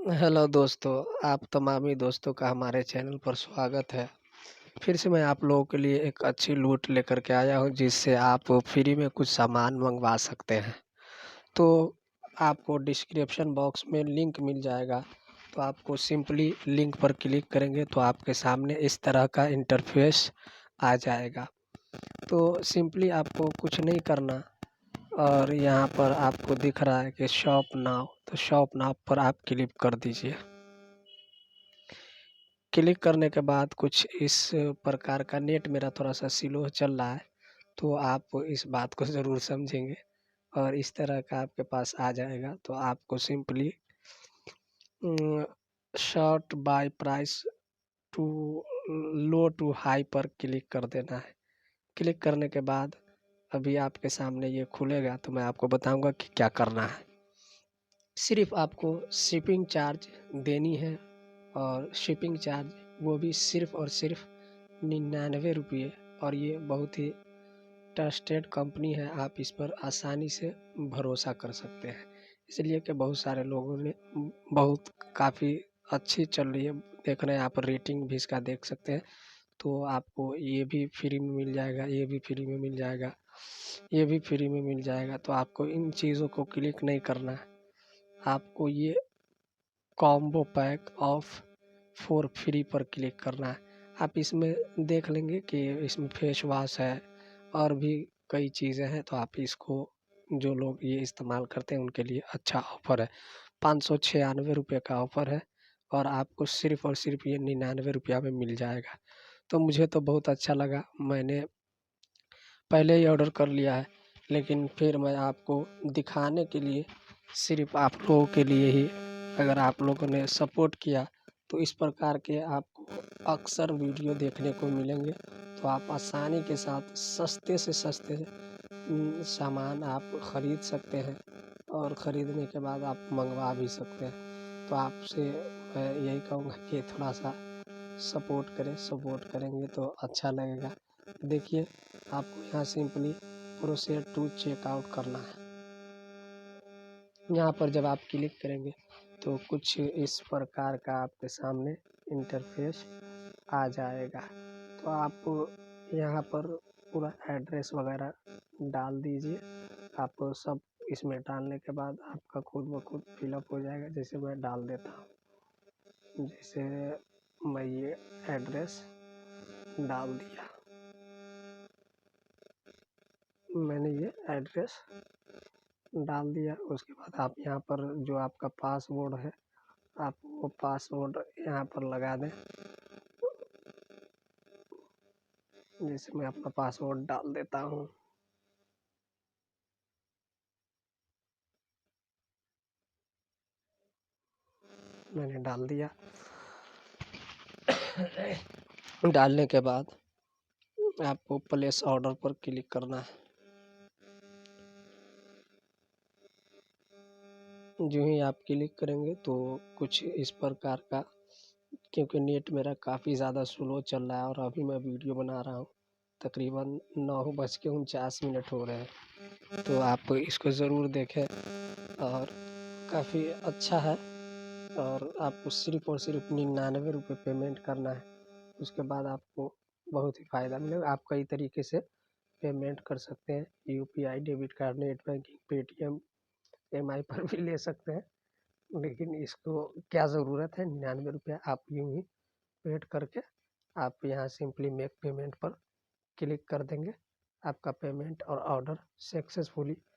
Hello दोस्तों, आप तमामी दोस्तों का हमारे चैनल पर स्वागत है। फिर से मैं आप लोगों के लिए एक अच्छी लूट लेकर के आया हूँ जिससे आप फ्री में कुछ सामान मंगवा सकते हैं। तो आपको डिस्क्रिप्शन बॉक्स में लिंक मिल जाएगा, तो आपको सिंपली लिंक पर क्लिक करेंगे तो आपके सामने इस तरह का इंटरफेस आ जाएगा। तो सिंपली आपको कुछ नहीं करना और यहाँ पर आपको दिख रहा है कि शॉप नाउ, तो शॉप नाउ पर आप क्लिक कर दीजिए। क्लिक करने के बाद कुछ इस प्रकार का नेट मेरा थोड़ा-सा स्लो चल रहा है, तो आप इस बात को ज़रूर समझेंगे और इस तरह का आपके पास आ जाएगा। तो आपको simply um, sort by price to low to high पर क्लिक कर देना है। क्लिक करने के बाद अभी आपके सामने ये खुलेगा, तो मैं आपको बताऊँगा कि क्या करना है। सिर्फ़ आपको शिपिंग चार्ज देनी है और शिपिंग चार्ज वो भी सिर्फ़ और सिर्फ़ 99 रुपये, और ये बहुत ही ट्रस्टेड कंपनी है, आप इस पर आसानी से भरोसा कर सकते हैं। इसलिए कि बहुत सारे लोगों ने बहुत काफ़ी अच्छी चल रही है, देख रहे हैं आप, रेटिंग भी इसका देख सकते हैं। तो आपको ये भी फ्री में मिल जाएगा, ये भी फ्री में मिल जाएगा, ये भी फ्री में मिल जाएगा। तो आपको इन चीज़ों को क्लिक नहीं करना है, आपको ये कॉम्बो पैक ऑफ 4 फ्री पर क्लिक करना है। आप इसमें देख लेंगे कि इसमें फेस वॉश है और भी कई चीज़ें हैं, तो आप इसको, जो लोग ये इस्तेमाल करते हैं उनके लिए अच्छा ऑफ़र है। ₹596 का ऑफ़र है और आपको सिर्फ़ और सिर्फ़ ये ₹99 में मिल जाएगा। तो मुझे तो बहुत अच्छा लगा, मैंने पहले ही ऑर्डर कर लिया है, लेकिन फिर मैं आपको दिखाने के लिए, सिर्फ़ आप लोगों के लिए ही, अगर आप लोगों ने सपोर्ट किया तो इस प्रकार के आपको अक्सर वीडियो देखने को मिलेंगे। तो आप आसानी के साथ सस्ते से सस्ते सामान आप खरीद सकते हैं और ख़रीदने के बाद आप मंगवा भी सकते हैं। तो आपसे मैं यही कहूँगा कि थोड़ा-सा सपोर्ट करें, सपोर्ट करेंगे तो अच्छा लगेगा। देखिए, आपको यहाँ सिंपली प्रोसीड टू चेकआउट करना है। यहाँ पर जब आप क्लिक करेंगे तो कुछ इस प्रकार का आपके सामने इंटरफेस आ जाएगा। तो आप यहाँ पर पूरा एड्रेस वगैरह डाल दीजिए। आप सब इसमें डालने के बाद आपका खुद ब खुद फिलअप हो जाएगा। जैसे मैं डाल देता हूँ, जैसे मैं ये एड्रेस डाल दिया, मैंने ये एड्रेस डाल दिया। उसके बाद आप यहाँ पर जो आपका पासवर्ड है, आप वो पासवर्ड यहाँ पर लगा दें। जैसे मैं अपना पासवर्ड डाल देता हूँ। मैंने डाल दिया। डालने के बाद आपको प्लेस ऑर्डर पर क्लिक करना है। जो ही आप क्लिक करेंगे तो कुछ इस प्रकार का, क्योंकि नेट मेरा काफ़ी ज़्यादा स्लो चल रहा है और अभी मैं वीडियो बना रहा हूँ, तकरीबन 9:49 हो रहे हैं। तो आप इसको ज़रूर देखें और काफ़ी अच्छा है, और आपको सिर्फ़ और सिर्फ़ 99 रुपये पेमेंट करना है। उसके बाद आपको बहुत ही फ़ायदा मिलेगा। आप कई तरीके से पेमेंट कर सकते हैं, UPI, debit card, net banking, Paytm, EMI पर भी ले सकते हैं। लेकिन इसको क्या ज़रूरत है, 99 रुपया आप यूँ ही पेड करके आप यहाँ सिंपली मेक पेमेंट पर क्लिक कर देंगे। आपका पेमेंट और ऑर्डर सक्सेसफुली